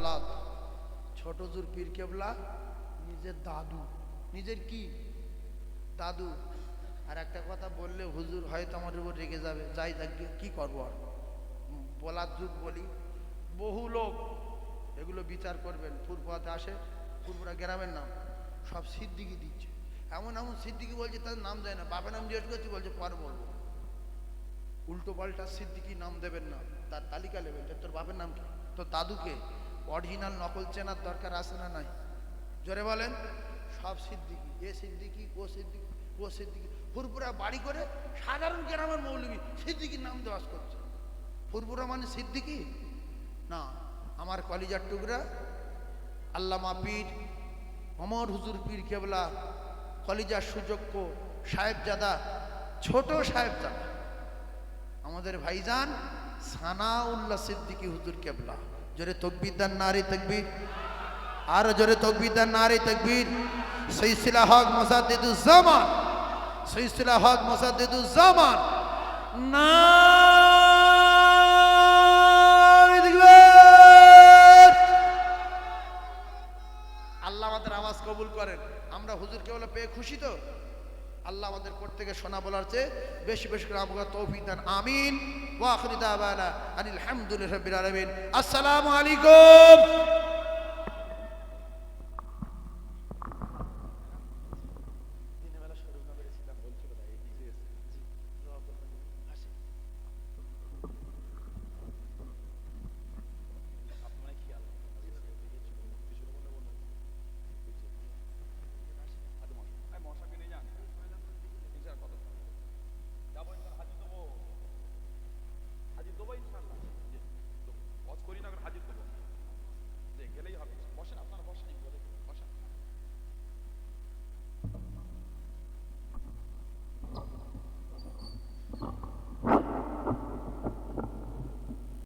আওলাদ। ছোট হুজুর পীর কেবলা নিজের দাদু, নিজের কি দাদু। আর একটা কথা বললে হুজুর হয়তো আমার উপর রেগে যাবে, যাই থাকবে কি করবো আর বলার যুগ বলি। বহু লোক এগুলো বিচার করবেন, ফুরফুরাতে আসে, ফুরফুরা গ্রামের নাম সব সিদ্দিকি দিচ্ছে, এমন এমন সিদ্দিকি বলছে তাদের নাম দেয় না, বাপের নাম জিজ্ঞেস করছি বলছে পরে বলবো। উল্টো পাল্টা সিদ্দিকি নাম দেবেন না, তার তালিকা নেবেন যে তোর বাপের নাম কি, তোর দাদুকে। অরিজিনাল নকল চেনার দরকার আছে না নাই? জোরে বলেন। সব সিদ্দিকি, এ সিদ্দিকি, ও সিদ্দিকি, ও সিদ্দিকি। ফুরফুরা বাড়ি করে সাধারণ গ্রামের মৌলবী সিদ্দিকির নাম দেওয়াজ করছে। ফুরফুরা মানে সিদ্দিকি না। আমার কলিজার টুকরা আল্লামা পীর অমর হুজুর পীর কেবলা কলিজার সুযোগ্য সাহেবজাদা, ছোট সাহেবজাদা আমাদের ভাইজান সানাউল্লাহ সিদ্দিকী হুজুর কেবলা। জোরে তাকবীর দেন, নারে তাকবীর। আর জোরে তাকবীর দেন, নারে তাকবীর। সিলসিলা হক মুসাদ্দিদুজ জামান, সিলসিলা হক মুসাদ্দিদুজ জামান। নারে তাকবীর। আল্লাহ আমাদের আওয়াজ কবুল করেন। আমরা হুজুর কেবলা পেয়ে খুশি তো? আল্লাহ আমাদের প্রত্যেকে শোনা বলার চেয়ে বেশি বেশি করে আমাকে তৌফিক দেন। আমিন। ওয়া আখিরু দাওয়ানা আনিল হামদুলিল্লাহি রাব্বিল আলামিন। আসসালামু আলাইকুম।